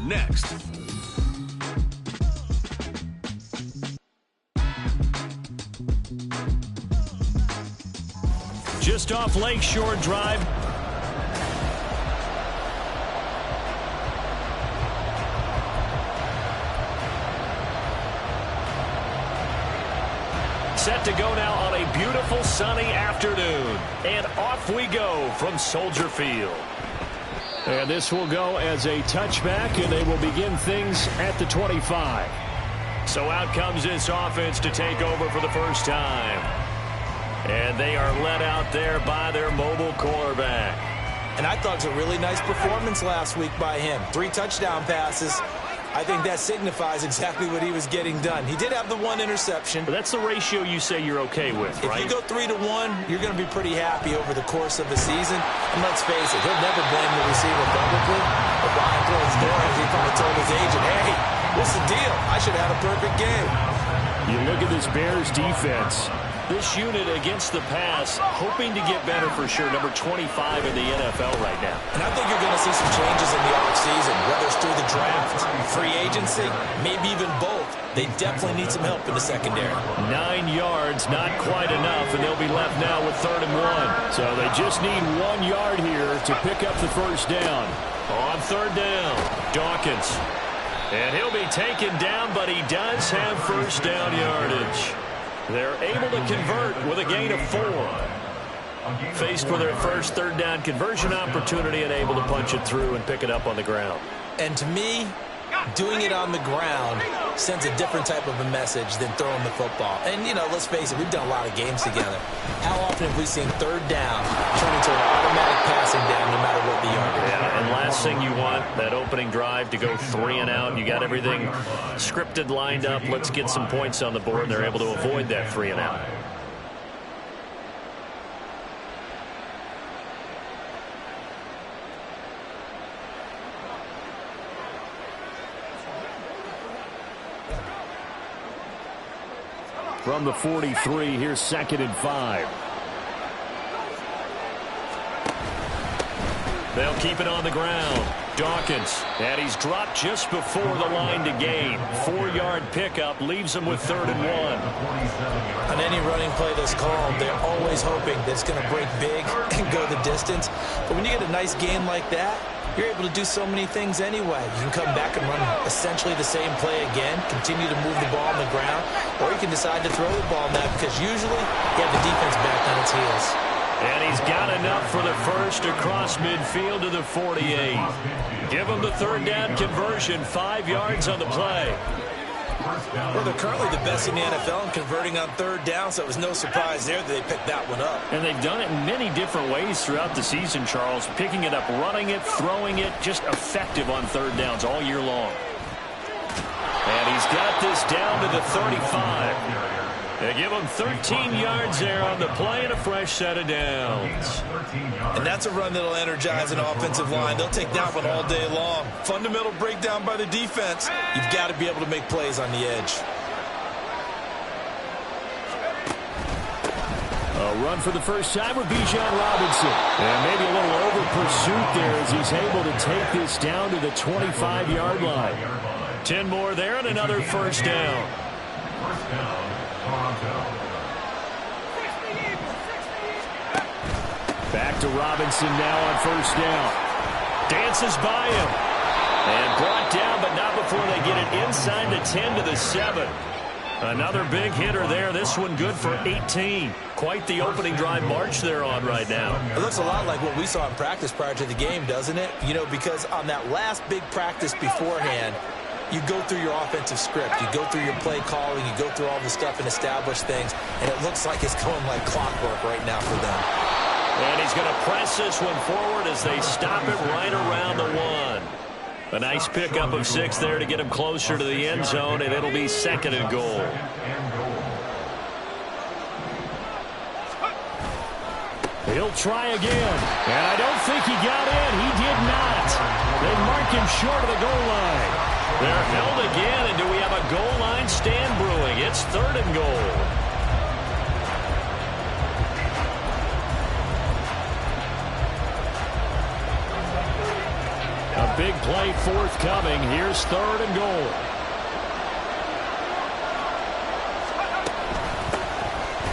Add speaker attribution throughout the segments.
Speaker 1: next.
Speaker 2: Just off Lakeshore Drive. Set to go now on a beautiful sunny afternoon. And off we go from Soldier Field. And this will go as a touchback, and they will begin things at the 25. So out comes this offense to take over for the first time. And they are led out there by their mobile quarterback.
Speaker 3: And I thought it was a really nice performance last week by him. 3 touchdown passes. I think that signifies exactly what he was getting done. He did have the 1 interception.
Speaker 2: But that's the ratio you say you're okay with, right?
Speaker 3: If you go 3-to-1, you're going to be pretty happy over the course of the season. And let's face it, he'll never blame the receiver publicly. But behind closed doors, he probably told his agent, hey, what's the deal? I should have had a perfect game.
Speaker 2: You look at this Bears defense. This unit against the pass, hoping to get better for sure. Number 25 in the NFL right now.
Speaker 3: And I think you're going to see some changes in the offseason, whether it's through the draft, free agency, maybe even both. They definitely need some help in the secondary.
Speaker 2: 9 yards, not quite enough, and they'll be left now with 3rd and 1. So they just need 1 yard here to pick up the first down. On 3rd down, Dawkins. And he'll be taken down, but he does have first down yardage. They're able to convert with a gain of 4. Faced with their first 3rd down conversion opportunity and able to punch it through and pick it up on the ground.
Speaker 3: And to me, doing it on the ground sends a different type of a message than throwing the football. And, you know, let's face it, we've done a lot of games together. How often have we seen 3rd down turn into an automatic passing down no matter what the yardage is?
Speaker 2: Yeah, and last thing you want, that opening drive to go 3 and out. You got everything scripted, lined up. Let's get some points on the board, and they're able to avoid that 3 and out. From the 43, here's 2nd and 5. They'll keep it on the ground. Dawkins, and he's dropped just before the line to gain. 4-yard pickup leaves him with 3rd and 1.
Speaker 3: On any running play that's called, they're always hoping that it's going to break big and go the distance. But when you get a nice gain like that, you're able to do so many things anyway. You can come back and run essentially the same play again, continue to move the ball on the ground, or you can decide to throw the ball now because usually you have the defense back on its heels.
Speaker 2: And he's got enough for the first across midfield to the 48. Give him the 3rd down conversion, 5 yards on the play.
Speaker 3: Well, they're currently the best in the NFL in converting on 3rd down, so it was no surprise there that they picked that one up.
Speaker 2: And they've done it in many different ways throughout the season, Charles. Picking it up, running it, throwing it, just effective on 3rd downs all year long. And he's got this down to the 35. They give him 13 yards there on the play and a fresh set of downs.
Speaker 3: And that's a run that'll energize an offensive line. They'll take that one all day long. Fundamental breakdown by the defense. You've got to be able to make plays on the edge.
Speaker 2: A run for the first time with Bijan Robinson. And maybe a little over pursuit there as he's able to take this down to the 25-yard line. 10 more there and another first down. Back to Robinson now on first down. Dances by him. And brought down, but not before they get it inside the 10 to the 7. Another big hitter there. This one good for 18. Quite the opening drive march they're on right now.
Speaker 3: It looks a lot like what we saw in practice prior to the game, doesn't it? You know, because on that last big practice beforehand, you go through your offensive script. You go through your play calling. You go through all the stuff and establish things. And it looks like it's going like clockwork right now for them.
Speaker 2: And he's going to press this one forward as they stop it right around the 1. A nice pickup of 6 there to get him closer to the end zone, and it'll be 2nd and goal. He'll try again. And I don't think he got in. He did not. They mark him short of the goal line. They're held again, and do we have a goal line stand brewing? It's 3rd and goal. A big play forthcoming. Here's 3rd and goal.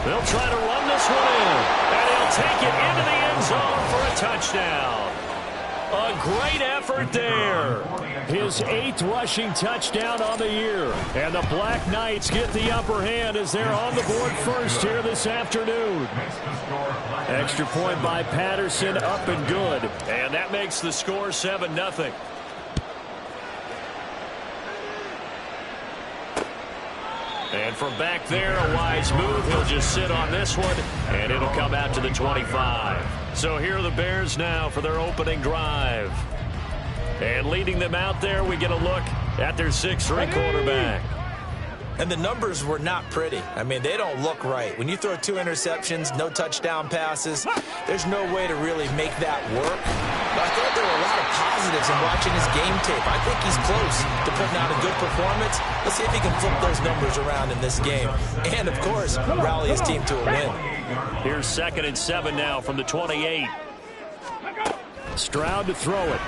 Speaker 2: They'll try to run this one in, and he'll take it into the end zone for a touchdown. A great effort there. His 8th rushing touchdown on the year. And the Black Knights get the upper hand as they're on the board first here this afternoon. Extra point by Patterson, up and good. And that makes the score 7-0. And from back there, a wise move. He'll just sit on this one, and it'll come out to the 25. So here are the Bears now for their opening drive. And leading them out there, we get a look at their 6'3" quarterback.
Speaker 3: And the numbers were not pretty. I mean, they don't look right. When you throw 2 interceptions, no touchdown passes, there's no way to really make that work. But I thought there were a lot of positives in watching his game tape. I think he's close to putting out a good performance. Let's see if he can flip those numbers around in this game. And, of course, rally his team to a win.
Speaker 2: Here's 2nd and 7 now from the 28. Stroud to throw it.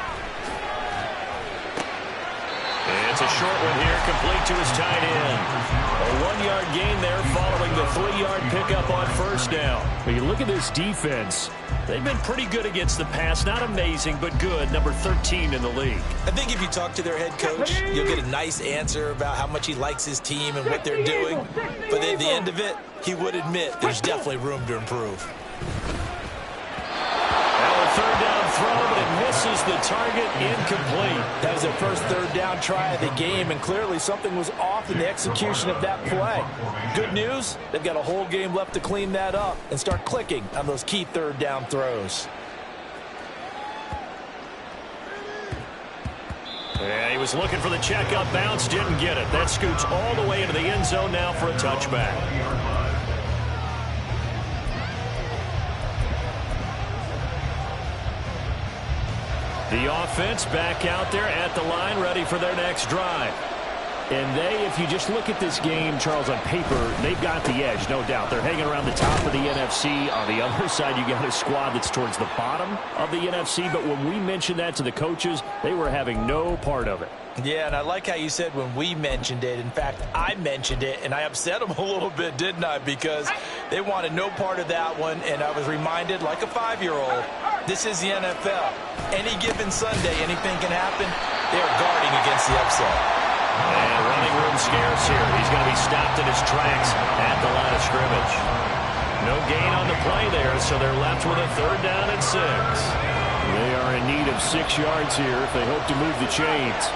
Speaker 2: It's a short one here, complete to his tight end. A 1-yard gain there following the 3-yard pickup on 1st down. When you look at this defense, they've been pretty good against the pass. Not amazing, but good. Number 13 in the league.
Speaker 3: I think if you talk to their head coach, you'll get a nice answer about how much he likes his team and what they're doing. But at the end of it, he would admit there's definitely room to improve.
Speaker 2: Third down throw, but it misses the target, incomplete.
Speaker 1: That was their first 3rd down try of the game, and clearly something was off in the execution of that play. Good news, they've got a whole game left to clean that up and start clicking on those key 3rd down throws.
Speaker 2: Yeah, he was looking for the check-up bounce, didn't get it. That scoots all the way into the end zone now for a touchback. The offense back out there at the line, ready for their next drive. And if you just look at this game, Charles, on paper, they've got the edge, no doubt. They're hanging around the top of the NFC. On the other side, you got a squad that's towards the bottom of the NFC. But when we mentioned that to the coaches, they were having no part of it.
Speaker 1: Yeah, and I like how you said when we mentioned it. In fact, I mentioned it, and I upset them a little bit, didn't I? Because they wanted no part of that one, and I was reminded, like a 5-year-old, this is the NFL. Any given Sunday, anything can happen. They're guarding against the upset.
Speaker 2: And running room scarce here. He's going to be stopped in his tracks at the line of scrimmage. No gain on the play there, so they're left with a 3rd down and 6. They are in need of 6 yards here if they hope to move the chains.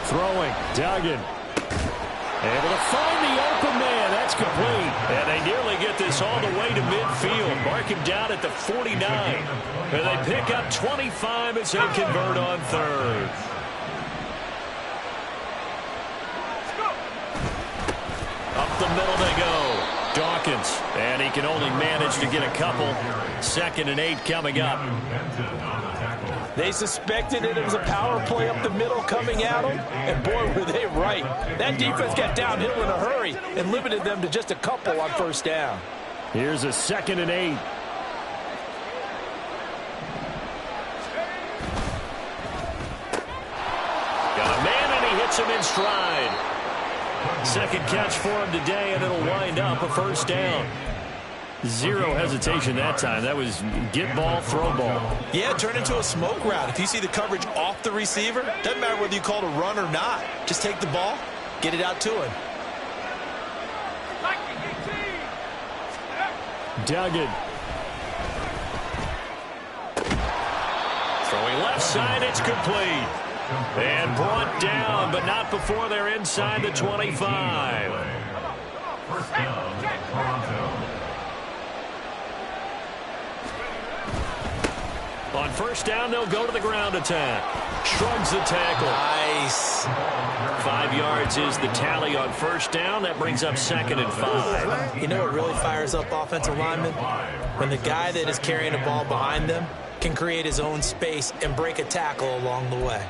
Speaker 2: Throwing, Duggan. Able to find the open man. That's complete. And they nearly get this all the way to midfield. Mark him down at the 49. And they pick up 25 as they convert on 3rd. Up the middle they go. Dawkins. And he can only manage to get a couple. 2nd and 8 coming up.
Speaker 1: They suspected that it was a power play up the middle coming at them, and boy, were they right. That defense got downhill in a hurry and limited them to just a couple on 1st down.
Speaker 2: Here's a 2nd and 8. Got a man, and he hits him in stride. 2nd catch for him today, and it'll wind up a 1st down. Zero hesitation that time. That was get ball, throw ball.
Speaker 3: Yeah, turn into a smoke route. If you see the coverage off the receiver, doesn't matter whether you call it a run or not. Just take the ball, get it out to him.
Speaker 2: Duggan. Throwing left side, it's complete. And brought down, but not before they're inside the 25. On 1st down, they'll go to the ground attack. Shrugs the tackle.
Speaker 3: Nice.
Speaker 2: 5 yards is the tally on 1st down. That brings up 2nd and 5.
Speaker 3: You know what really fires up offensive linemen? When the guy that is carrying the ball behind them can create his own space and break a tackle along the way.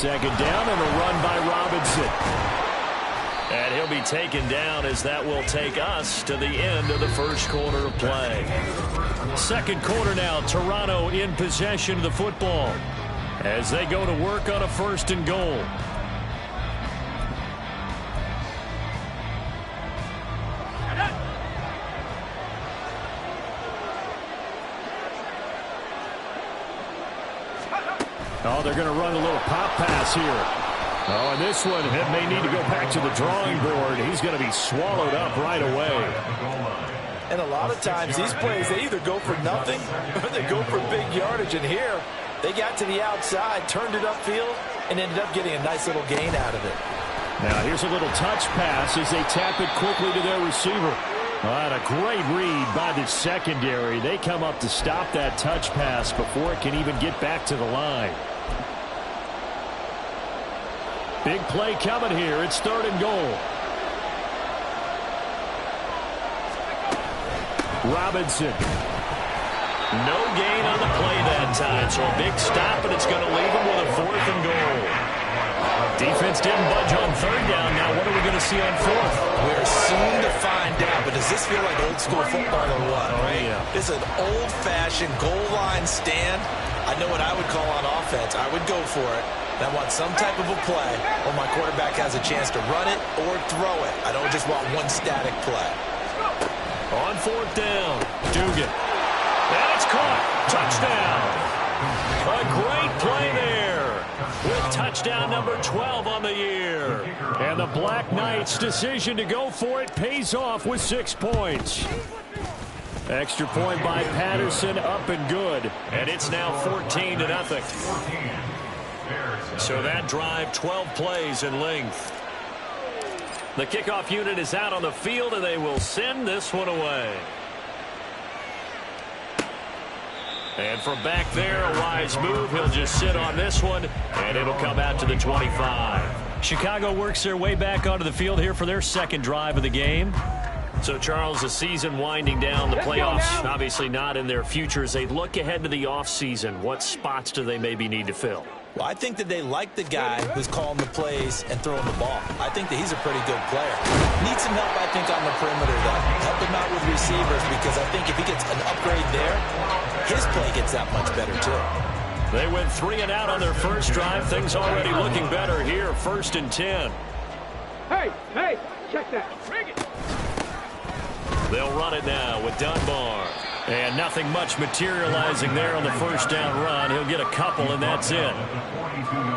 Speaker 2: second down and a run by Robinson. And he'll be taken down as that will take us to the end of the first quarter of play. Second quarter now, Toronto in possession of the football as they go to work on a 1st and goal. Oh, they're going to run a little pop pass here. Oh, and this one may need to go back to the drawing board. He's going to be swallowed up right away.
Speaker 3: And a lot of times these plays, they either go for nothing or they go for big yardage. And here, they got to the outside, turned it upfield, and ended up getting a nice little gain out of it.
Speaker 2: Now here's a little touch pass as they tap it quickly to their receiver. And a great read by the secondary. They come up to stop that touch pass before it can even get back to the line. Big play coming here. It's 3rd and goal. Robinson. No gain on the play that time. So a big stop, and it's going to leave him with a 4th and goal. Defense didn't budge on 3rd down. Now what are we going to see on 4th?
Speaker 3: We're soon to find out, but does this feel like old school football or what, right?
Speaker 2: Yeah.
Speaker 3: This is an old-fashioned goal line stand. I know what I would call on offense. I would go for it. I want some type of a play where my quarterback has a chance to run it or throw it. I don't just want one static play.
Speaker 2: On 4th down, Dugan. And it's caught. Touchdown. A great play there with touchdown number 12 on the year. And the Black Knights' decision to go for it pays off with 6 points. Extra point by Patterson, up and good. And it's now 14-0. So that drive, 12 plays in length. The kickoff unit is out on the field, and they will send this one away. And from back there, a wise move. He'll just sit on this one, and it'll come out to the 25. Chicago works their way back onto the field here for their second drive of the game. So, Charles, the season winding down, the playoffs obviously not in their future. As they look ahead to the offseason, what spots do they maybe need to fill?
Speaker 3: Well, I think that they like the guy who's calling the plays and throwing the ball. I think that he's a pretty good player. Needs some help, I think, on the perimeter, though. Help him out with receivers, because I think if he gets an upgrade there, his play gets that much better, too.
Speaker 2: They went 3 and out on their first drive. Things already looking better here. 1st and 10.
Speaker 4: Hey, check that. Bring it.
Speaker 2: They'll run it now with Dunbar. And nothing much materializing there on the 1st down run. He'll get a couple, and that's it.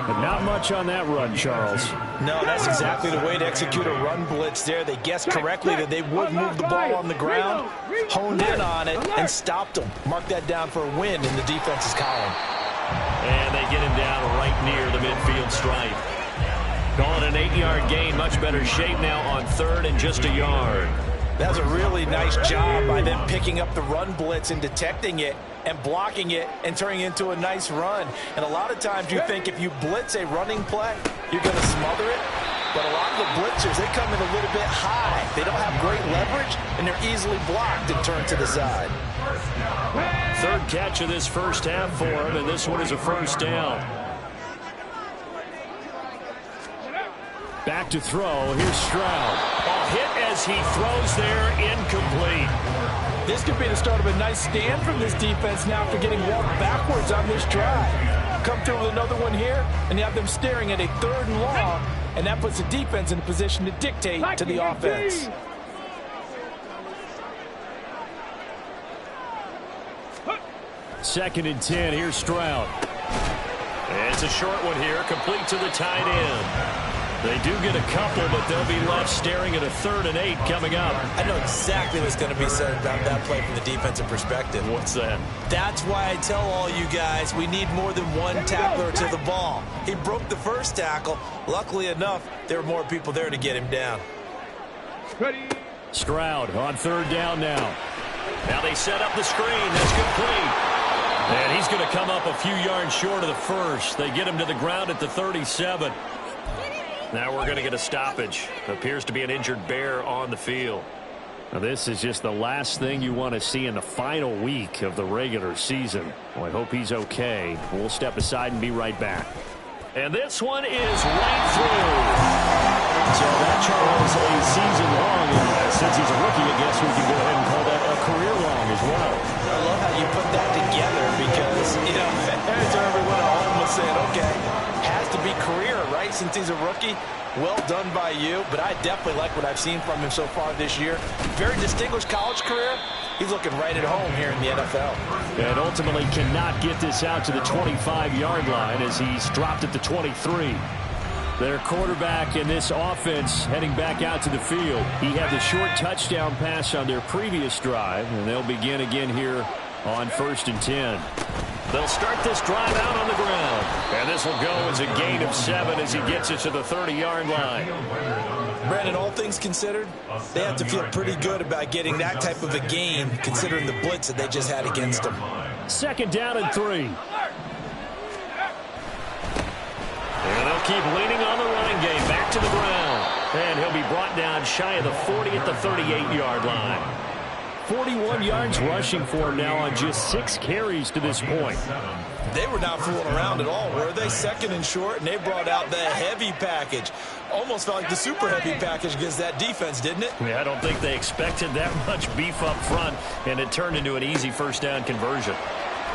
Speaker 2: But not much on that run, Charles.
Speaker 3: No, that's exactly the way to execute a run blitz there. They guessed correctly that they would move the ball on the ground, honed in on it, and stopped them. Mark that down for a win in the defense's column.
Speaker 2: And they get him down right near the midfield stripe. Calling an 8-yard gain. Much better shape now on 3rd and just a yard.
Speaker 3: That was a really nice job by them picking up the run blitz and detecting it and blocking it and turning it into a nice run. And a lot of times you think if you blitz a running play, you're going to smother it. But a lot of the blitzers, they come in a little bit high. They don't have great leverage, and they're easily blocked and turned to the side.
Speaker 2: 3rd catch of this first half for him, and this one is a 1st down. Back to throw. Here's Stroud. A hit as he throws there, incomplete.
Speaker 3: This could be the start of a nice stand from this defense now after getting walked backwards on this drive. Come through with another one here, and you have them staring at a 3rd and long, and that puts the defense in a position to dictate to the offense.
Speaker 2: Second and 10. Here's Stroud. And it's a short one here, complete to the tight end. They do get a couple, but they'll be left staring at a 3rd and 8 coming up.
Speaker 3: I know exactly what's going to be said about that play from the defensive perspective.
Speaker 2: What's that?
Speaker 3: That's why I tell all you guys we need more than one tackler to the ball. He broke the first tackle. Luckily enough, there were more people there to get him down.
Speaker 2: Stroud on 3rd down now. Now they set up the screen. That's complete. And he's going to come up a few yards short of the first. They get him to the ground at the 37. Now we're going to get a stoppage. Appears to be an injured Bear on the field. Now this is just the last thing you want to see in the final week of the regular season. Well, I hope he's okay. We'll step aside and be right back. And this one is right through. So that, Charles, a season long. And since he's a rookie, I guess we can go ahead and call that a career long as well.
Speaker 3: I love how you put that together because, you know, fans or everyone at home was saying, okay, has to be career, right, since he's a rookie. Well done by you, but I definitely like what I've seen from him so far this year. Very distinguished college career. He's looking right at home here in the NFL.
Speaker 2: And ultimately cannot get this out to the 25-yard line as he's dropped at the 23. Their quarterback in this offense heading back out to the field. He had the short touchdown pass on their previous drive, and they'll begin again here on 1st and 10. They'll start this drive out on the ground. And this will go as a gain of 7 as he gets it to the 30-yard line.
Speaker 3: Brandon, all things considered, they have to feel pretty good about getting that type of a gain considering the blitz that they just had against them.
Speaker 2: 2nd down and 3. And they'll keep leaning on the running game. Back to the ground. And he'll be brought down shy of the 40 at the 38-yard line. 41 yards rushing for him now on just 6 carries to this point.
Speaker 3: They were not fooling around at all, were they? 2nd and short, and they brought out the heavy package. Almost felt like the super heavy package against that defense, didn't it?
Speaker 2: Yeah, I don't think they expected that much beef up front, and it turned into an easy 1st down conversion.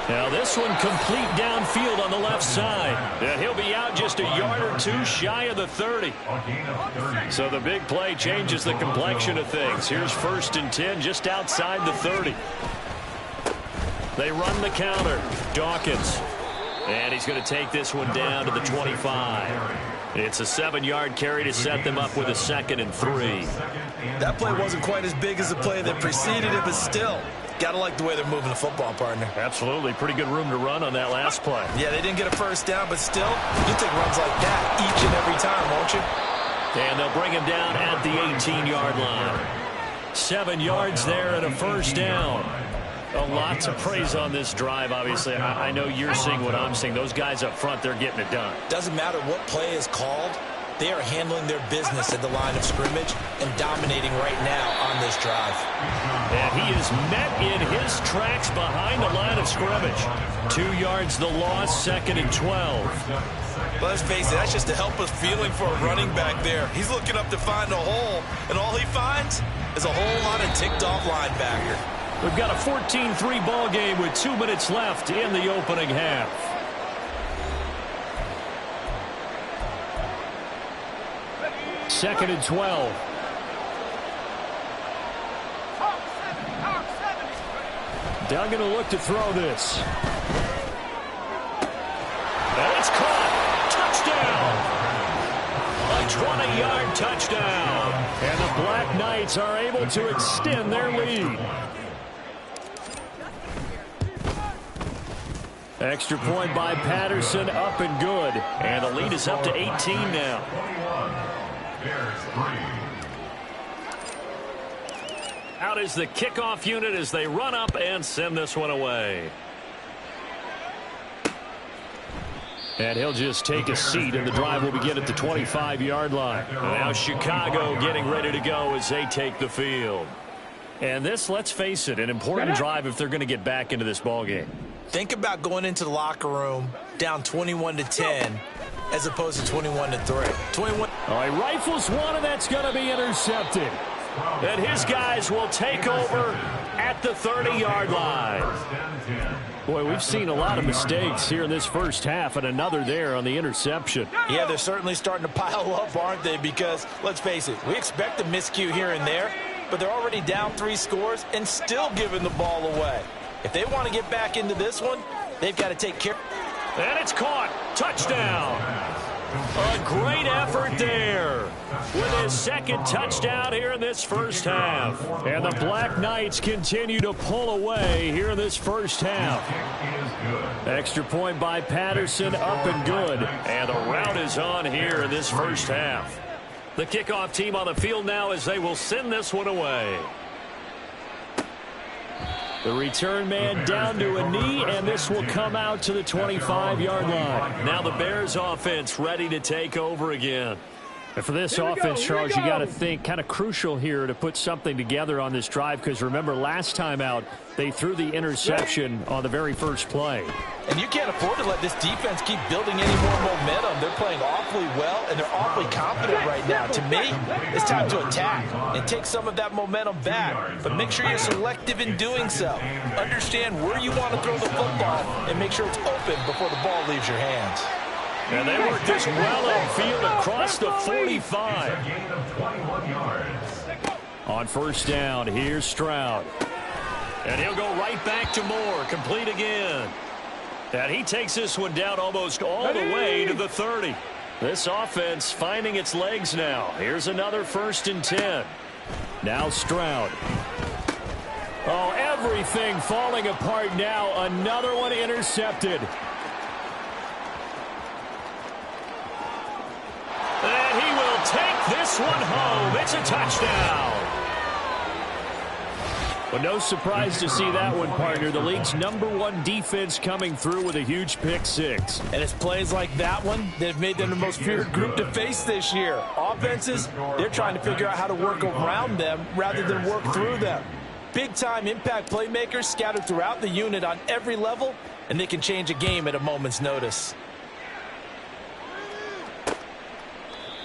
Speaker 2: Now this one complete downfield on the left side. And he'll be out just a yard or 2 shy of the 30. So the big play changes the complexion of things. Here's 1st and 10 just outside the 30. They run the counter. Dawkins. And he's going to take this one down to the 25. It's a 7-yard carry to set them up with a 2nd and 3.
Speaker 3: That play wasn't quite as big as the play that preceded it, but still. Got to like the way they're moving the football, partner.
Speaker 2: Absolutely. Pretty good room to run on that last play.
Speaker 3: Yeah, they didn't get a 1st down, but still, you take runs like that each and every time, won't you?
Speaker 2: And they'll bring him down at the 18-yard line. 7 yards there and a 1st down. A lot to praise on this drive, obviously. I know you're seeing what I'm seeing. Those guys up front, they're getting it done.
Speaker 3: Doesn't matter what play is called. They are handling their business at the line of scrimmage and dominating right now on this drive.
Speaker 2: And he is met in his tracks behind the line of scrimmage. 2 yards the loss, 2nd and 12.
Speaker 3: But let's face it, that's just a helpless feeling for a running back there. He's looking up to find a hole, and all he finds is a whole lot of ticked-off linebacker.
Speaker 2: We've got a 14-3 ball game with 2 minutes left in the opening half. Second and 12. Down going to look to throw this. And it's caught. Touchdown. A 20-yard touchdown. And the Black Knights are able to extend their lead. Extra point by Patterson, up and good. And the lead is up to 18 now. Out is the kickoff unit as they run up and send this one away. And he'll just take a seat, and the drive will begin at the 25-yard line. Now Chicago getting ready to go as they take the field. And this, let's face it, an important drive if they're going to get back into this ballgame.
Speaker 3: Think about going into the locker room down 21-10 as opposed to 21-3. 21.
Speaker 2: Oh, he rifles one, and that's going to be intercepted. And his guys will take over at the 30-yard line. Boy, we've seen a lot of mistakes here in this first half, and another there on the interception.
Speaker 3: Yeah, they're certainly starting to pile up, aren't they? Because, let's face it, we expect a miscue here and there, but they're already down 3 scores and still giving the ball away. If they want to get back into this one, they've got to take care.
Speaker 2: And it's caught. Touchdown. A great effort there with his 2nd touchdown here in this first half. And the Black Knights continue to pull away here in this first half. Extra point by Patterson, up and good. And the route is on here in this first half. The kickoff team on the field now as they will send this one away. The return man down to a knee, and this will come out to the 25-yard line. Now the Bears offense ready to take over again. And for this offense, Charles, you got to think kind of crucial here to put something together on this drive, because remember last time out they threw the interception on the very first play.
Speaker 1: And you can't afford to let this defense keep building any more momentum. They're playing awfully well, and they're awfully confident right now. To me, it's time to attack and take some of that momentum back, but make sure you're selective in doing so. Understand where you want to throw the football and make sure it's open before the ball leaves your hands.
Speaker 2: And they work this well upfield across the 45. On first down, here's Stroud. And he'll go right back to Moore, complete again. And he takes this one down almost all the way to the 30. This offense finding its legs now. Here's another 1st and 10. Now Stroud. Oh, everything falling apart now. Another one intercepted. And he will take this one home. It's a touchdown. But no surprise to see that one, partner. The league's #1 defense coming through with a huge pick six.
Speaker 1: And it's plays like that one that have made them the most feared group to face this year. Offenses, they're trying to figure out how to work around them rather than work through them. Big-time impact playmakers scattered throughout the unit on every level, and they can change a game at a moment's notice.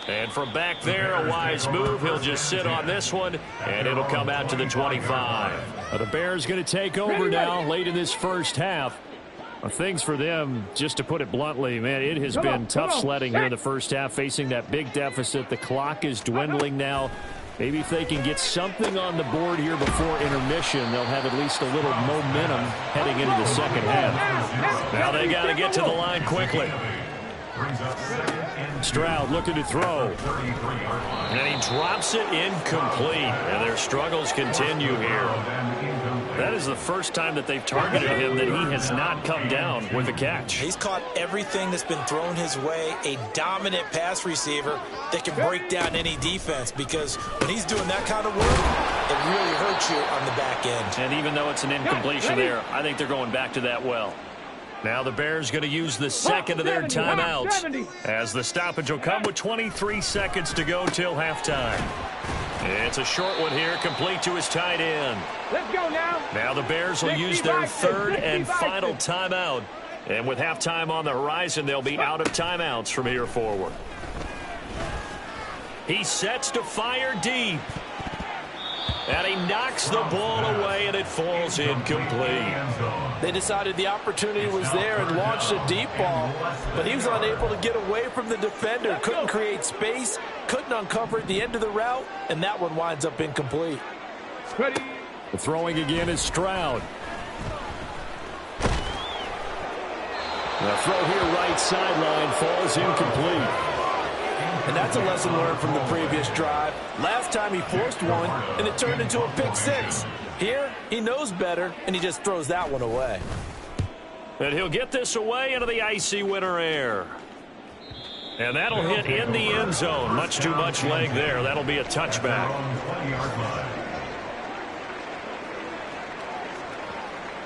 Speaker 2: And from back there, a wise move. He'll just sit on this one, and it'll come out to the 25. The Bears going to take over now late in this first half. Things for them, just to put it bluntly, man, it has been tough sledding here in the first half, facing that big deficit. The clock is dwindling now. Maybe if they can get something on the board here before intermission, they'll have at least a little momentum heading into the second half. Now they got to get to the line quickly. Stroud looking to throw. And he drops it incomplete. And their struggles continue here. That is the first time that they've targeted him that he has not come down with a catch.
Speaker 1: He's caught everything that's been thrown his way. A dominant pass receiver that can break down any defense, because when he's doing that kind of work, it really hurts you on the back end.
Speaker 2: And even though it's an incompletion there, I think they're going back to that well. Now the Bears going to use the second of their timeouts, as the stoppage will come with 23 seconds to go till halftime. It's a short one here, complete to his tight end.
Speaker 4: Let's go now.
Speaker 2: Now the Bears will use their third and final timeout. And with halftime on the horizon, they'll be out of timeouts from here forward. He sets to fire deep. And he knocks the ball away, and it falls incomplete.
Speaker 1: They decided the opportunity was there and launched a deep ball, but he was unable to get away from the defender. Couldn't create space, couldn't uncover at the end of the route, and that one winds up incomplete.
Speaker 4: Ready.
Speaker 2: The throwing again is Stroud. The throw here right sideline falls incomplete.
Speaker 1: And that's a lesson learned from the previous drive. Last time he forced one, and it turned into a pick six. Here, he knows better, and he just throws that one away.
Speaker 2: And he'll get this away into the icy winter air. And that'll hit in the end zone. Much too much leg there. That'll be a touchback.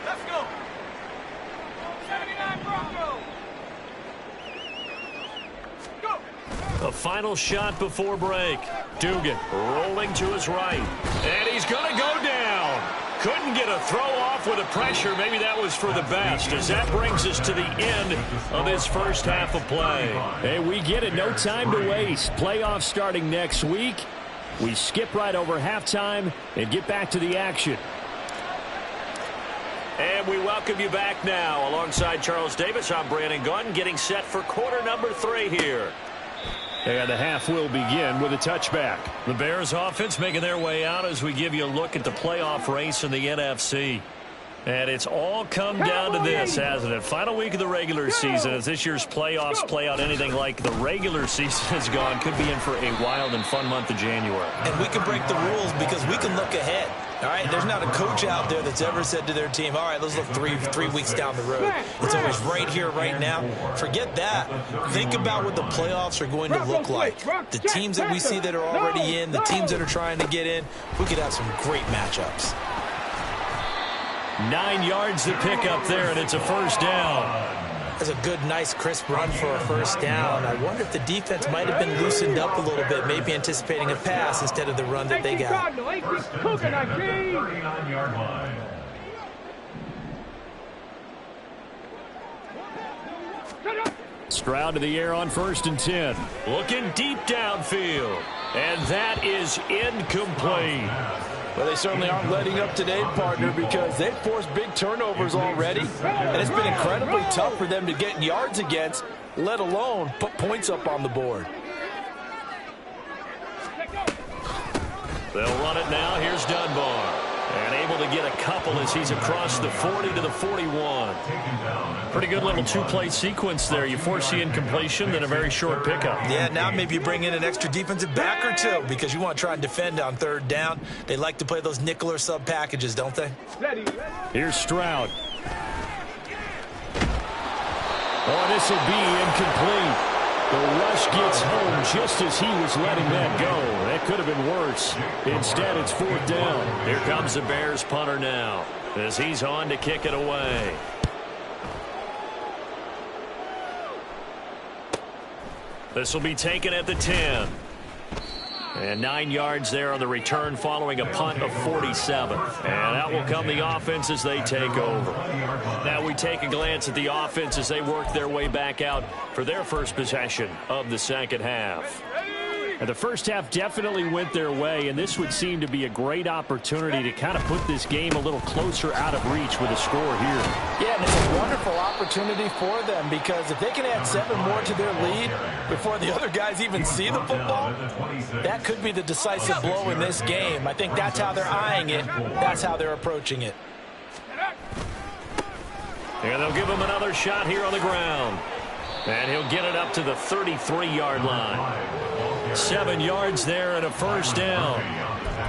Speaker 4: Let's go. 79 Broncos.
Speaker 2: A final shot before break. Dugan rolling to his right. And he's going to go down. Couldn't get a throw off with the pressure. Maybe that was for the best, as that brings us to the end of this first half of play. Hey, we get it. No time to waste. Playoffs starting next week. We skip right over halftime and get back to the action. And we welcome you back now. Alongside Charles Davis, I'm Brandon Gunn, getting set for quarter number 3 here. And the half will begin with a touchback. The Bears offense making their way out as we give you a look at the playoff race in the NFC. And it's all come down to this, hasn't it? Final week of the regular season. As this year's playoffs play out anything like the regular season has gone, could be in for a wild and fun month of January.
Speaker 1: And we can break the rules because we can look ahead. All right, there's not a coach out there that's ever said to their team, all right, let's look three weeks down the road. It's always right here, right now. Forget that. Think about what the playoffs are going to look like. The teams that we see that are already in, the teams that are trying to get in, we could have some great matchups.
Speaker 2: 9 yards to pick up there, and it's a first down.
Speaker 3: That's a good, nice, crisp run for a first down. I wonder if the defense might have been loosened up a little bit, maybe anticipating a pass instead of the run that they got.
Speaker 2: Stroud to the air on 1st and 10. Looking deep downfield. And that is incomplete.
Speaker 1: Well, they certainly aren't letting up today, partner, because they've forced big turnovers already. And it's been incredibly tough for them to get yards against, let alone put points up on the board.
Speaker 2: They'll run it now. Here's Dunbar. And able to get a couple as he's across the 40 to the 41. Pretty good little two-play sequence there. You force the incompletion, then a very short pickup.
Speaker 3: Yeah, now maybe you bring in an extra defensive back or two because you want to try and defend on 3rd down. They like to play those nickel or sub packages, don't they?
Speaker 2: Here's Stroud. Oh, this will be incomplete. The rush gets home just as he was letting that go. That could have been worse. Instead, it's 4th down. Here comes the Bears punter now as he's on to kick it away. This will be taken at the 10. And 9 yards there on the return following a punt of 47. And out will come the offense as they take over. Now we take a glance at the offense as they work their way back out for their first possession of the second half. And the first half definitely went their way, and this would seem to be a great opportunity to kind of put this game a little closer out of reach with a score here.
Speaker 1: Yeah, and it's a wonderful opportunity for them because if they can add 7 more to their lead before the other guys even see the football, that could be the decisive blow in this game. I think that's how they're eyeing it. That's how they're approaching it.
Speaker 2: And they'll give him another shot here on the ground. And he'll get it up to the 33-yard line. 7 yards there and a first down.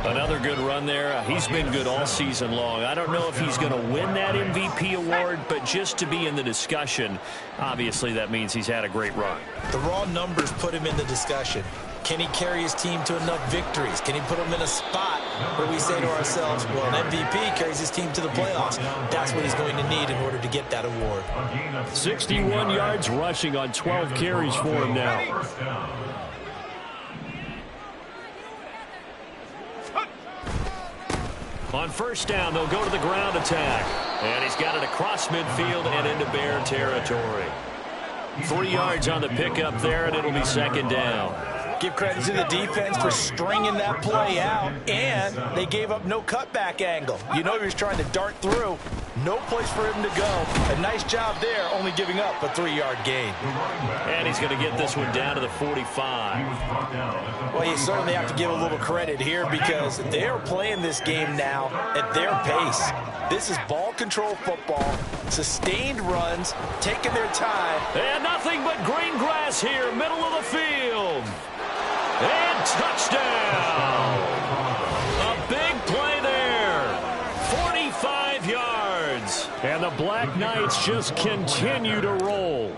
Speaker 2: Another good run there. He's been good all season long. I don't know if he's going to win that MVP award, but just to be in the discussion, obviously that means he's had a great run.
Speaker 3: The raw numbers put him in the discussion. Can he carry his team to enough victories? Can he put them in a spot where we say to ourselves, well, an MVP carries his team to the playoffs. That's what he's going to need in order to get that award.
Speaker 2: 61 yards rushing on 12 carries for him now. On first down, they'll go to the ground attack. And he's got it across midfield and into Bear territory. 3 yards on the pickup there, and it'll be second down.
Speaker 1: Give credit to the defense for stringing that play out, and they gave up no cutback angle. You know he was trying to dart through. No place for him to go. A nice job there, only giving up a 3-yard gain.
Speaker 2: And he's going to get this one down to the 45.
Speaker 1: Well, you certainly have to give a little credit here because they are playing this game now at their pace. This is ball control football, sustained runs, taking their time.
Speaker 2: And nothing but green grass here, middle of the field. And touchdown. A big play there. 45 yards. And the Black Knights just continue to roll.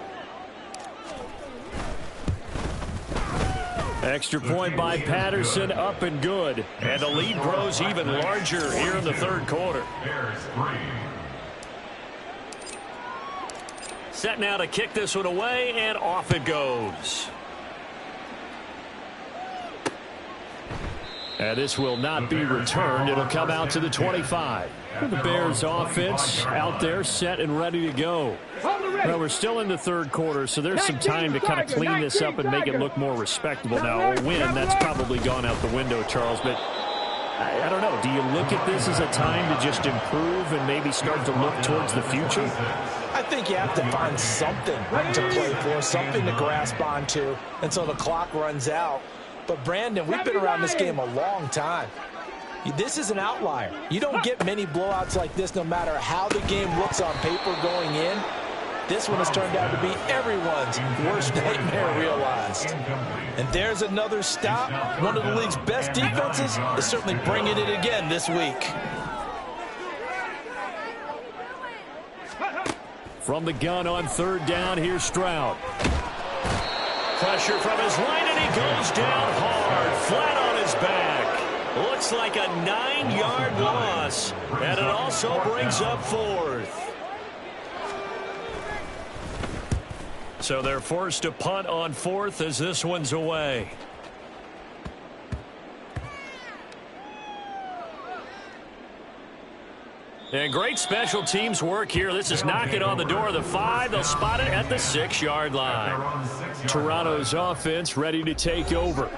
Speaker 2: Extra point by Patterson, up and good. And the lead grows even larger here in the third quarter. Set now to kick this one away, and off it goes. And this will not be returned. It'll come out to the 25. The Bears offense out there set and ready to go. Well, we're still in the third quarter, so there's some time to kind of clean this up and make it look more respectable. Now, a win, that's probably gone out the window, Charles, but I don't know. Do you look at this as a time to just improve and maybe start to look towards the future?
Speaker 1: I think you have to find something to play for, something to grasp onto until the clock runs out. But, Brandon, we've been around this game a long time. This is an outlier. You don't get many blowouts like this no matter how the game looks on paper going in. This one has turned out to be everyone's worst nightmare realized. And there's another stop. One of the league's best defenses is certainly bringing it again this week.
Speaker 2: From the gun on third down, here's Stroud. Pressure from his right, and he goes down hard, flat on his back. Looks like a 9-yard loss, and it also brings up fourth. So they're forced to punt on fourth as this one's away. And great special teams work here. This is knocking on the door of the 5. They'll spot it at the 6-yard line. Toronto's offense ready to take over.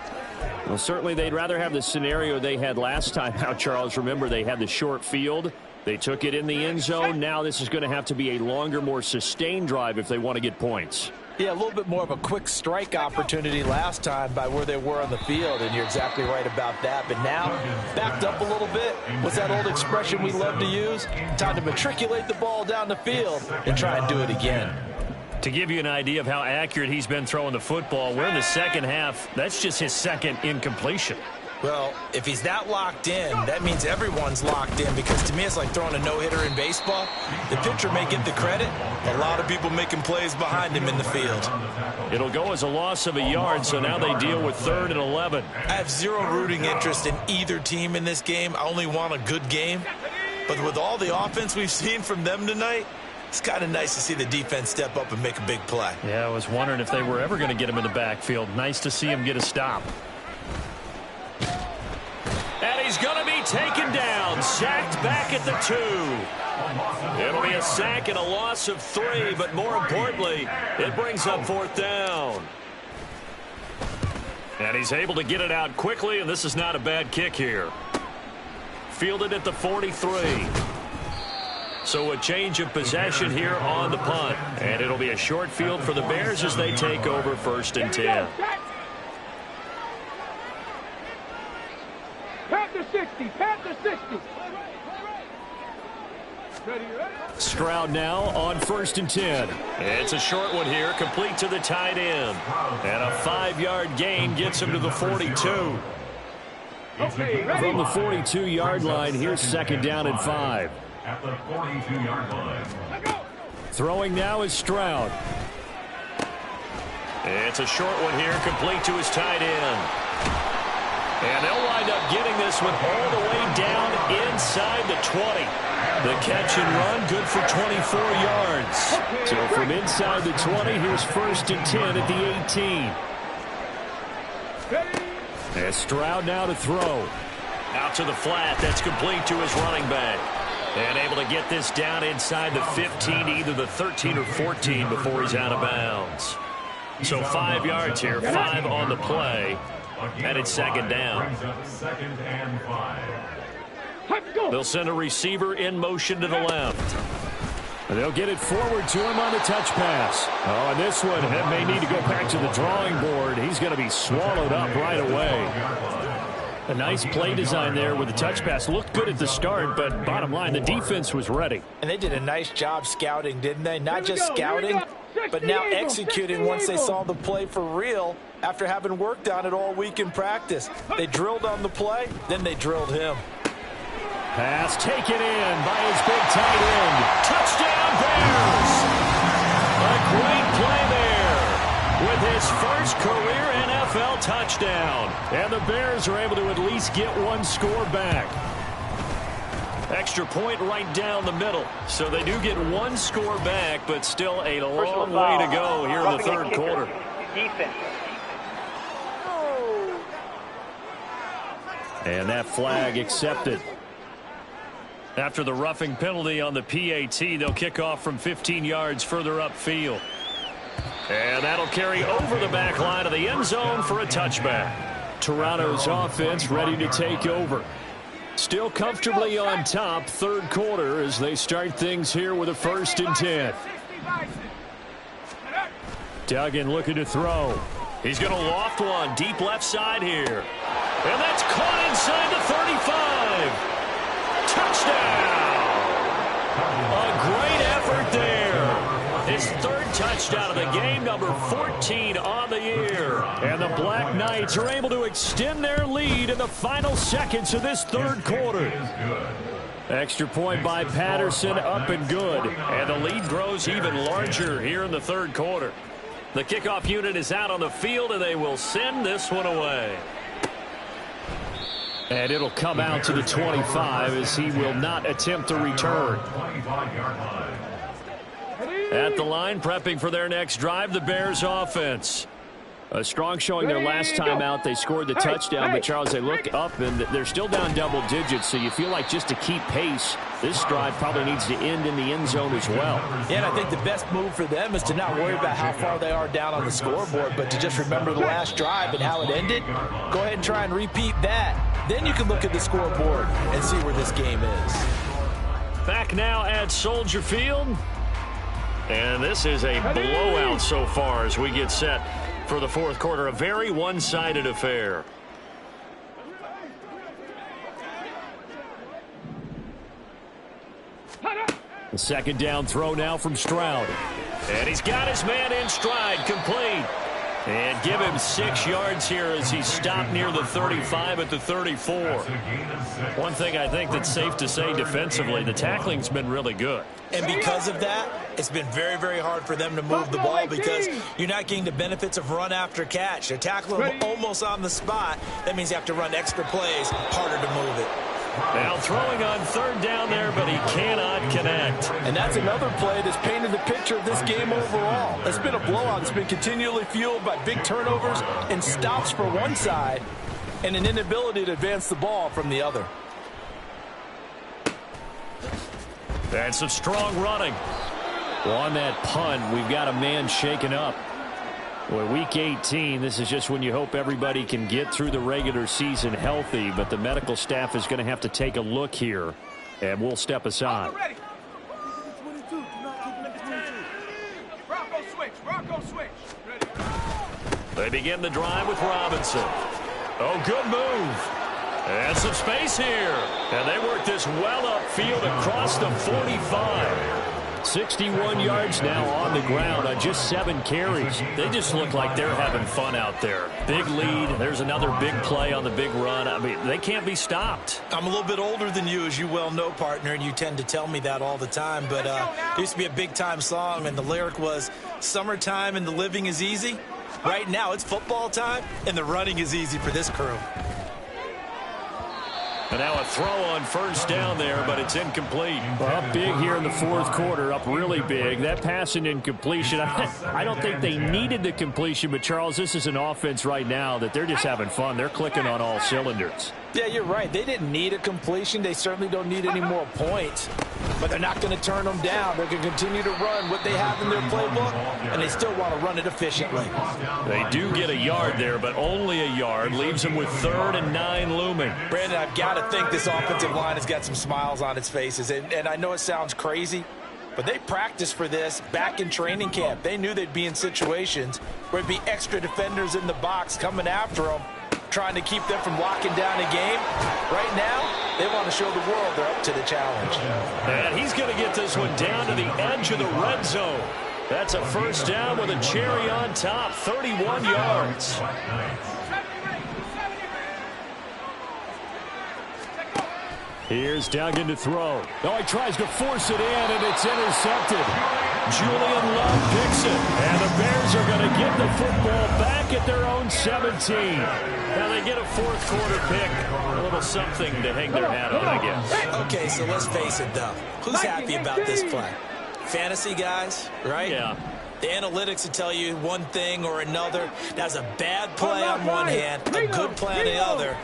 Speaker 2: Well, certainly they'd rather have the scenario they had last time out, Charles. Remember, they had the short field. They took it in the end zone. Now this is going to have to be a longer, more sustained drive if they want to get points.
Speaker 1: Yeah, a little bit more of a quick strike opportunity last time by where they were on the field, and you're exactly right about that. But now, backed up a little bit. What's that old expression we love to use? Time to matriculate the ball down the field and try and do it again.
Speaker 2: To give you an idea of how accurate he's been throwing the football, we're in the second half. That's just his second incompletion.
Speaker 1: Well, if he's that locked in, that means everyone's locked in, because to me it's like throwing a no-hitter in baseball. The pitcher may get the credit. A lot of people making plays behind him in the field.
Speaker 2: It'll go as a loss of a yard, so now they deal with 3rd and 11.
Speaker 1: I have zero rooting interest in either team in this game. I only want a good game. But with all the offense we've seen from them tonight, it's kind of nice to see the defense step up and make a big play.
Speaker 2: Yeah, I was wondering if they were ever going to get him in the backfield. Nice to see him get a stop. And he's going to be taken down, sacked back at the 2. It'll be a sack and a loss of 3, but more importantly, it brings up 4th down. And he's able to get it out quickly, and this is not a bad kick here. Fielded at the 43. So a change of possession here on the punt. And it'll be a short field for the Bears as they take over 1st and 10.
Speaker 4: Pat the 60. Pat the 60.
Speaker 2: Stroud now on 1st and 10. It's a short one here, complete to the tight end. And a 5-yard gain gets him to the 42. From the 42-yard line, here's 2nd down and 5.
Speaker 5: At the 42-yard line.
Speaker 2: Throwing now is Stroud. It's a short one here, complete to his tight end. And they'll wind up getting this one all the way down inside the 20. The catch and run, good for 24 yards. So from inside the 20, here's 1st and 10 at the 18. And Stroud now to throw. Out to the flat, that's complete to his running back. And able to get this down inside the 15, either the 13 or 14 before he's out of bounds. So 5 yards here, 5 on the play. And it's 2nd down. They'll send a receiver in motion to the left. And they'll get it forward to him on the touch pass. Oh, and this one may need to go back to the drawing board. He's going to be swallowed up right away. A nice play design there with the touch pass. Looked good at the start, but bottom line, the defense was ready.
Speaker 1: And they did a nice job scouting, didn't they? Not just scouting, but now executing once they saw the play for real after having worked on it all week in practice. They drilled on the play, then they drilled him.
Speaker 2: Pass taken in by his big tight end. Touchdown, Bears! A great play there with his first career NFL touchdown. And the Bears are able to at least get one score back. Extra point right down the middle. So they do get one score back, but still a long way to go here in the 3rd quarter.
Speaker 6: Defense.
Speaker 2: And that flag accepted. After the roughing penalty on the PAT, they'll kick off from 15 yards further upfield. And that'll carry over the back line of the end zone for a touchback. Toronto's offense ready to take over. Still comfortably on top, 3rd quarter as they start things here with a 1st and 10. Duggan looking to throw. He's going to loft one deep left side here. And that's caught inside the 35. Touchdown! A great effort there. His 3rd touchdown of the game, number 14 on the year. And the Black Knights are able to extend their lead in the final seconds of this 3rd quarter. Extra point by Patterson, up and good. And the lead grows even larger here in the 3rd quarter. The kickoff unit is out on the field, and they will send this one away. And it'll come out to the 25 as he will not attempt to return. At the line, prepping for their next drive, the Bears offense. A strong showing their last time out. They scored the touchdown, but Charles, they look up and they're still down double digits, so you feel like just to keep pace, this drive probably needs to end in the end zone as well.
Speaker 1: Yeah, and I think the best move for them is to not worry about how far they are down on the scoreboard, but to just remember the last drive and how it ended. Go ahead and try and repeat that. Then you can look at the scoreboard and see where this game is.
Speaker 2: Back now at Soldier Field. And this is a blowout so far as we get set for the fourth quarter. A very one-sided affair. The second down throw now from Stroud. And he's got his man in stride, complete. And give him 6 yards here as he stopped near the 35 at the 34. One thing I think that's safe to say defensively, the tackling's been really good.
Speaker 1: And because of that, it's been very, very hard for them to move the ball because you're not getting the benefits of run after catch. They're tackling him almost on the spot. That means you have to run extra plays, harder to move it.
Speaker 2: Now throwing on third down there, but he cannot connect.
Speaker 6: And that's another play that's painted the picture of this game overall. It's been a blowout. It's been continually fueled by big turnovers and stops for one side and an inability to advance the ball from the other.
Speaker 2: And some strong running. Well, on that punt, we've got a man shaken up. Well, week 18, this is just when you hope everybody can get through the regular season healthy, but the medical staff is going to have to take a look here, and we'll step aside. They begin the drive with Robinson. Oh, good move. And some space here. And they work this well upfield across the 45. 61 yards now on the ground on just 7 carries. They just look like they're having fun out there. Big lead. There's another big play on the big run. I mean, they can't be stopped.
Speaker 1: I'm a little bit older than you, as you well know, partner, and you tend to tell me that all the time. But there used to be a big-time song, and the lyric was, "Summertime and the living is easy." Right now, it's football time, and the running is easy for this crew.
Speaker 2: And now a throw on first down there, but it's incomplete.
Speaker 6: Up big here in the fourth quarter, up really big. That pass and incompletion, I don't think they needed the completion, but Charles, this is an offense right now that they're just having fun. They're clicking on all cylinders.
Speaker 1: Yeah, you're right. They didn't need a completion. They certainly don't need any more points. But they're not going to turn them down. They're going to continue to run what they have in their playbook, and they still want to run it efficiently.
Speaker 2: They do get a yard there, but only a yard. Leaves them with 3rd and 9 looming.
Speaker 1: Brandon, I've got to think this offensive line has got some smiles on its faces. And I know it sounds crazy, but they practiced for this back in training camp. They knew they'd be in situations where there'd be extra defenders in the box coming after them, trying to keep them from locking down a game. Right now, they want to show the world they're up to the challenge.
Speaker 2: And he's going to get this one down to the edge of the red zone. That's a first down with a cherry on top, 31 yards. Here's Duggan to throw. Oh, he tries to force it in, and it's intercepted. Julian Love picks it, and the Bears are going to get the football back at their own 17. Now they get a fourth quarter pick. A little something to hang their hat on, I guess.
Speaker 1: Okay, so let's face it, though. Who's happy about this play? Fantasy guys, right?
Speaker 2: Yeah.
Speaker 1: The analytics will tell you one thing or another. That's a bad play on one hand, a good play on the other.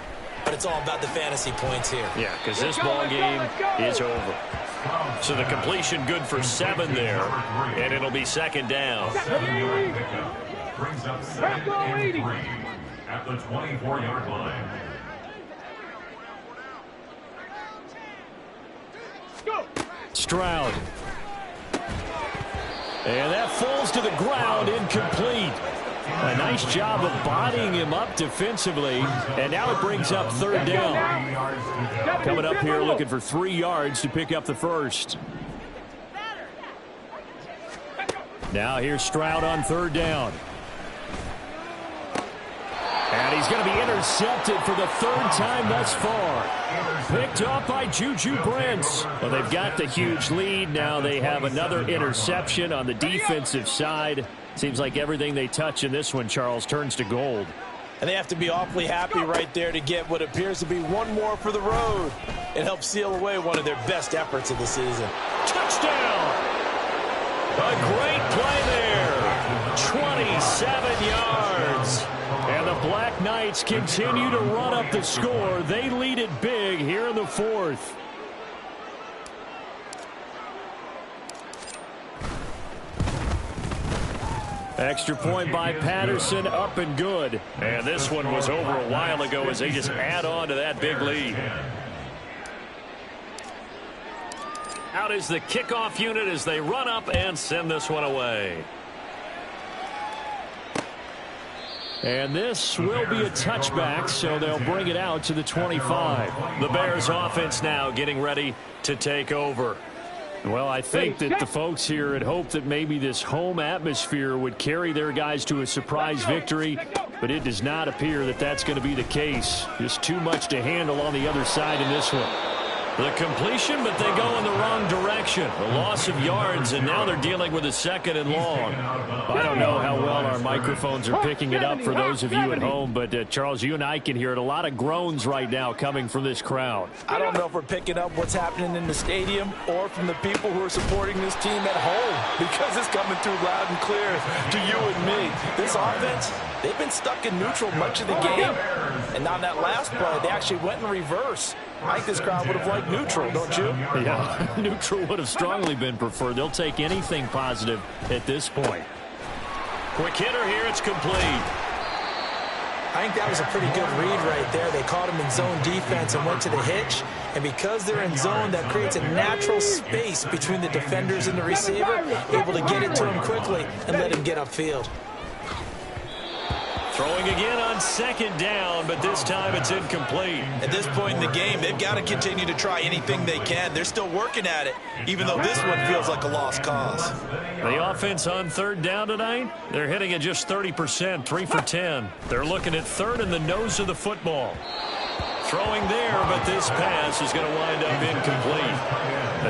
Speaker 1: But it's all about the fantasy points here.
Speaker 2: Yeah, because this ball game is over. So the completion good for 7 there, and it'll be second down.
Speaker 5: Brings up 2nd and 3 at the 24-yard line.
Speaker 2: Stroud. And that falls to the ground, incomplete. A nice job of bodying him up defensively, and now it brings up 3rd down. Coming up here looking for 3 yards to pick up the first. Now here's Stroud on 3rd down. And he's going to be intercepted for the 3rd time thus far. Picked up by Juju Brents. Well, they've got the huge lead. Now they have another interception on the defensive side. Seems like everything they touch in this one, Charles, turns to gold.
Speaker 1: And they have to be awfully happy right there to get what appears to be one more for the road. It helps seal away one of their best efforts of the season.
Speaker 2: Touchdown! A great play there. 27 yards. And the Black Knights continue to run up the score. They lead it big here in the fourth. Extra point by Patterson, up and good. And this one was over a while ago as they just add on to that big lead. Out is the kickoff unit as they run up and send this one away. And this will be a touchback, so they'll bring it out to the 25. The Bears offense now getting ready to take over. Well, I think that the folks here had hoped that maybe this home atmosphere would carry their guys to a surprise victory, but it does not appear that that's going to be the case. Just too much to handle on the other side in this one. The completion, but they go in the wrong direction. The loss of yards, and now they're dealing with a second and long. I don't know how well our microphones are picking it up for those of you at home, but Charles, you and I can hear it. A lot of groans right now coming from this crowd.
Speaker 1: I don't know if we're picking up what's happening in the stadium or from the people who are supporting this team at home, because it's coming through loud and clear to you and me. This offense, they've been stuck in neutral much of the game, and on that last play, they actually went in reverse. I think this crowd would have liked neutral, don't you?
Speaker 6: Yeah, neutral would have strongly been preferred. They'll take anything positive at this point.
Speaker 2: Quick hitter here, it's complete.
Speaker 3: I think that was a pretty good read right there. They caught him in zone defense and went to the hitch. And because they're in zone, that creates a natural space between the defenders and the receiver, able to get it to him quickly and let him get upfield.
Speaker 2: Throwing again on second down, but this time it's incomplete.
Speaker 1: At this point in the game, they've got to continue to try anything they can. They're still working at it, even though this one feels like a lost cause.
Speaker 2: The offense on third down tonight, they're hitting at just 30%, 3 for 10. They're looking at third in the nose of the football. Throwing there, but this pass is going to wind up incomplete.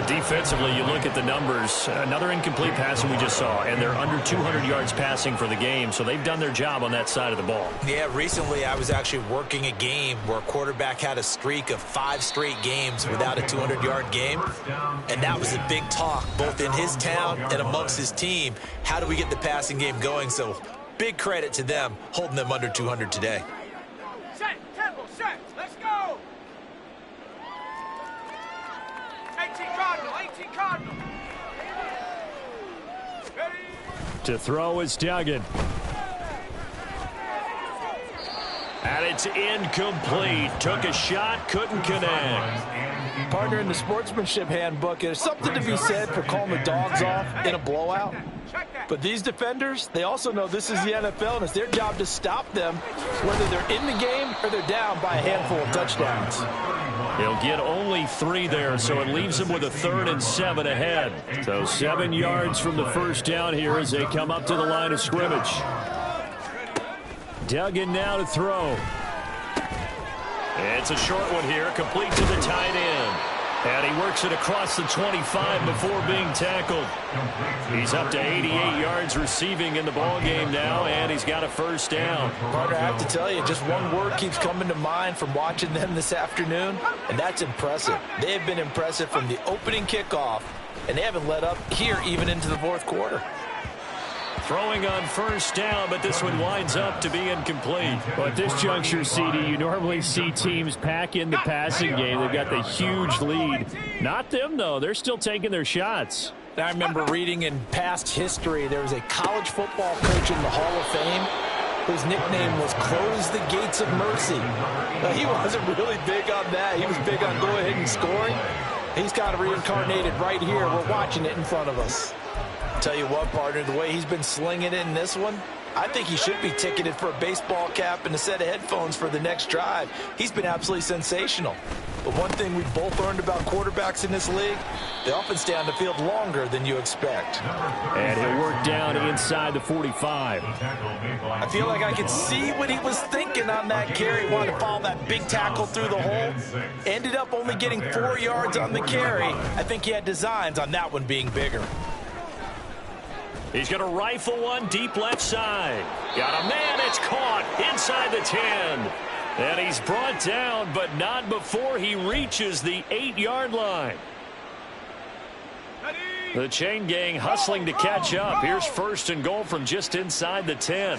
Speaker 2: Defensively, you look at the numbers. Another incomplete pass that we just saw, and they're under 200 yards passing for the game, so they've done their job on that side of the ball.
Speaker 3: Yeah, recently I was actually working a game where a quarterback had a streak of 5 straight games without a 200-yard game, and that was a big talk, both in his town and amongst his team. How do we get the passing game going? So big credit to them, holding them under 200 today.
Speaker 4: Set, tempo, set, let's go! 18 Cardinal. Ready?
Speaker 2: To throw is Duggan. And it's incomplete. Took a shot, couldn't connect.
Speaker 1: Partner, in the sportsmanship handbook, there's something to be said for calling the dogs off in a blowout. But these defenders, they also know this is the NFL, and it's their job to stop them, whether they're in the game or they're down by a handful of touchdowns.
Speaker 2: He'll get only 3 there, so it leaves him with a 3rd and 7 ahead. So 7 yards from the first down here as they come up to the line of scrimmage. Duggan now to throw. It's a short one here, complete to the tight end. And he works it across the 25 before being tackled. He's up to 88 yards receiving in the ballgame now, and he's got a first down.
Speaker 1: Partner, I have to tell you, just one word keeps coming to mind from watching them this afternoon, and that's impressive. They have been impressive from the opening kickoff, and they haven't let up here even into the fourth quarter.
Speaker 2: Throwing on first down, but this one winds up to be incomplete.
Speaker 6: Well, at this juncture, CD, you normally see teams pack in the passing game. They've got the huge lead. Not them, though. They're still taking their shots.
Speaker 1: I remember reading in past history, there was a college football coach in the Hall of Fame whose nickname was Close the Gates of Mercy. Now, he wasn't really big on that. He was big on go ahead and scoring. He's kind of reincarnated right here. We're watching it in front of us. Tell you what, partner, the way he's been slinging it in this one, I think he should be ticketed for a baseball cap and a set of headphones for the next drive. He's been absolutely sensational. But one thing we've both learned about quarterbacks in this league, they often stay on the field longer than you expect.
Speaker 6: And he'll work down inside the 45.
Speaker 1: I feel like I could see what he was thinking on that carry. Wanted to follow that big tackle through the hole. Ended up only getting 4 yards on the carry. I think he had designs on that one being bigger.
Speaker 2: He's going to rifle one deep left side. Got a man, it's caught inside the 10. And he's brought down, but not before he reaches the 8-yard line.
Speaker 4: Ready?
Speaker 2: The chain gang hustling to catch up. Here's 1st and goal from just inside the 10.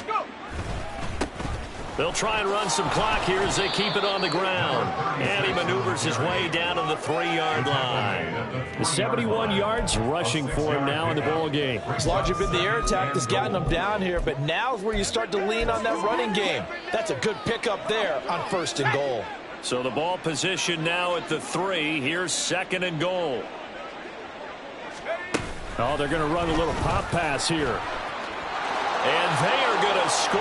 Speaker 2: They'll try and run some clock here as they keep it on the ground. And he maneuvers his way down to the 3-yard line.
Speaker 6: 71 yards rushing for him now in the ball game.
Speaker 3: As long as you've been the air attack that's gotten them down here, but now's where you start to lean on that running game. That's a good pickup there on 1st and goal.
Speaker 2: So the ball position now at the 3. Here's 2nd and goal.
Speaker 6: Oh, they're going to run a little pop pass here.
Speaker 2: And they are going to score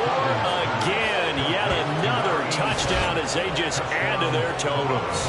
Speaker 2: again. Yet another touchdown as they just add to their totals.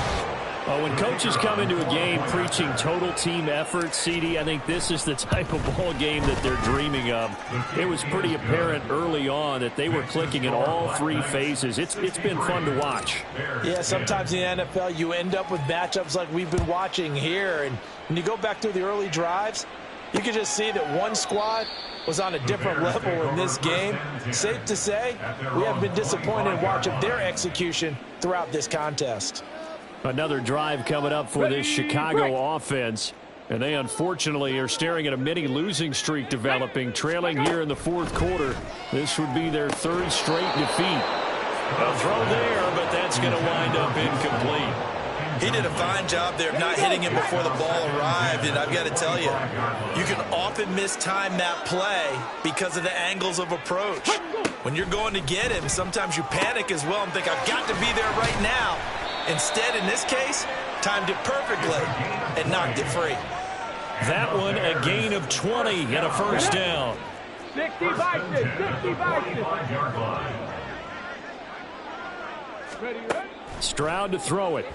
Speaker 6: Well, when coaches come into a game preaching total team effort, CD, I think this is the type of ball game that they're dreaming of. It was pretty apparent early on that they were clicking in all 3 phases. It's been fun to watch.
Speaker 3: Yeah, sometimes in the NFL you end up with matchups like we've been watching here. And when you go back through the early drives, you can just see that one squad was on a different level in this game. Safe to say, we have been disappointed in watching their execution throughout this contest.
Speaker 6: Another drive coming up for this Chicago offense. And they unfortunately are staring at a mini losing streak developing, trailing here in the 4th quarter. This would be their 3rd straight defeat.
Speaker 2: A throw there, but that's going to wind up incomplete.
Speaker 1: He did a fine job there of not hitting him before the ball arrived, and I've got to tell you, you can often mistime that play because of the angles of approach. When you're going to get him, sometimes you panic as well and think, I've got to be there right now. Instead, in this case, timed it perfectly and knocked it free.
Speaker 2: That one, a gain of 20 and a 1st down.
Speaker 4: 60 boxes, 60 boxes. Ready?
Speaker 6: Stroud to throw it.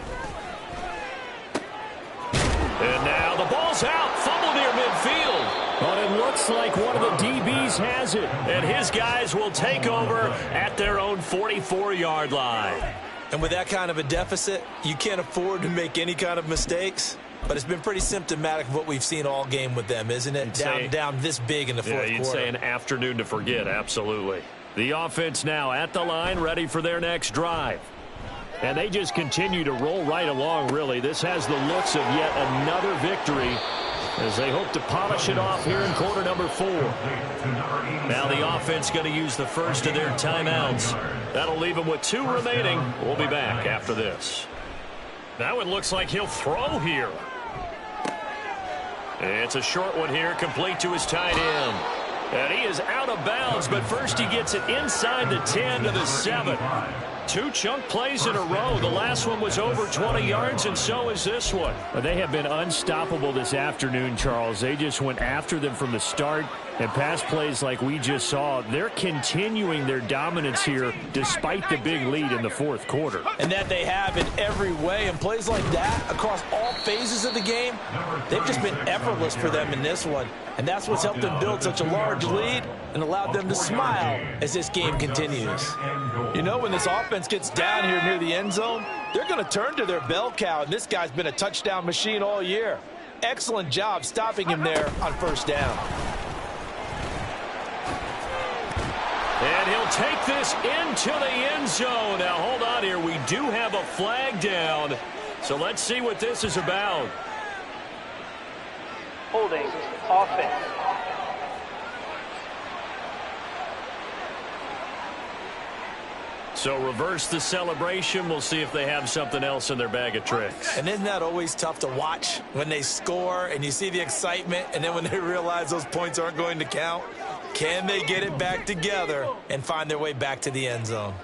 Speaker 2: And now the ball's out. Fumble near midfield.
Speaker 6: But it looks like one of the DBs has it.
Speaker 2: And his guys will take over at their own 44-yard line.
Speaker 3: And with that kind of a deficit, you can't afford to make any kind of mistakes. But it's been pretty symptomatic of what we've seen all game with them, isn't it? Down this big in the 4th quarter.
Speaker 2: Yeah, you'd say an afternoon to forget, absolutely. The offense now at the line, ready for their next drive.
Speaker 6: And they just continue to roll right along, really. This has the looks of yet another victory as they hope to polish it off here in quarter number 4.
Speaker 2: Now the offense going to use the first of their timeouts. That'll leave them with 2 remaining. We'll be back after this. Now it looks like he'll throw here. It's a short one here, complete to his tight end. And he is out of bounds, but first he gets it inside the 10 to the 7. 2 chunk plays in a row. The last one was over 20 yards, and so is this one.
Speaker 6: Well, they have been unstoppable this afternoon, Charles. They just went after them from the start, and pass plays like we just saw. They're continuing their dominance here despite the big lead in the 4th quarter.
Speaker 3: And that they have in every way. And plays like that across all phases of the game, they've just been effortless for them in this one. And that's what's helped them build such a large lead and allowed them to smile as this game continues. You know, when this offense gets down here near the end zone, they're going to turn to their bell cow, and this guy's been a touchdown machine all year. Excellent job stopping him there on 1st down.
Speaker 2: And he'll take this into the end zone. Now, hold on here. We do have a flag down, so let's see what this is about.
Speaker 7: Holding offense.
Speaker 2: So reverse the celebration. We'll see if they have something else in their bag of tricks.
Speaker 3: And isn't that always tough to watch when they score and you see the excitement, and then when they realize those points aren't going to count? Can they get it back together and find their way back to the end zone?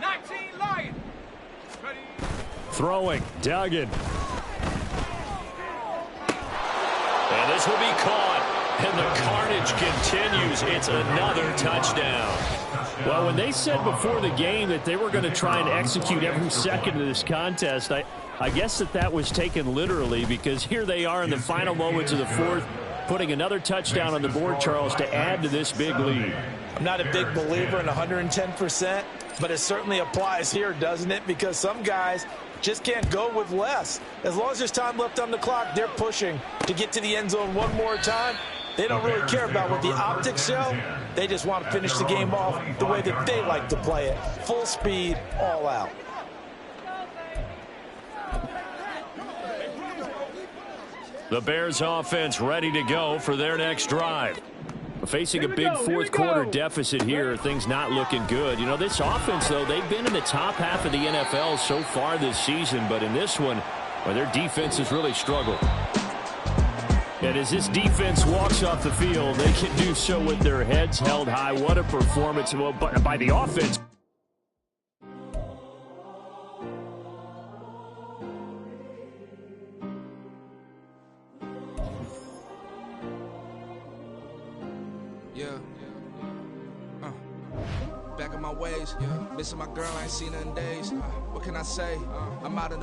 Speaker 4: 19 Lions. Ready?
Speaker 6: Throwing, Duggan.
Speaker 2: And this will be caught. And the carnage continues. It's another touchdown.
Speaker 6: Well, when they said before the game that they were going to try and execute every second of this contest, I guess that was taken literally, because here they are in the final moments of the 4th, putting another touchdown on the board, Charles, to add to this big lead.
Speaker 3: I'm not a big believer in 110%, but it certainly applies here, doesn't it? Because some guys just can't go with less. As long as there's time left on the clock, they're pushing to get to the end zone one more time. They don't really care about what the optics show. They just want to finish the game off the way that they like to play it. Full speed, all out.
Speaker 2: The Bears offense ready to go for their next drive. Facing a big fourth quarter deficit here, things not looking good. You know, this offense, though, they've been in the top half of the NFL so far this season, but in this one, well, their defense has really struggled. And as this defense walks off the field, they can do so with their heads held high. What a performance by the offense.
Speaker 8: Yeah. Back in my ways. Missing my girl, I ain't seen her in days. What can I say? I'm out of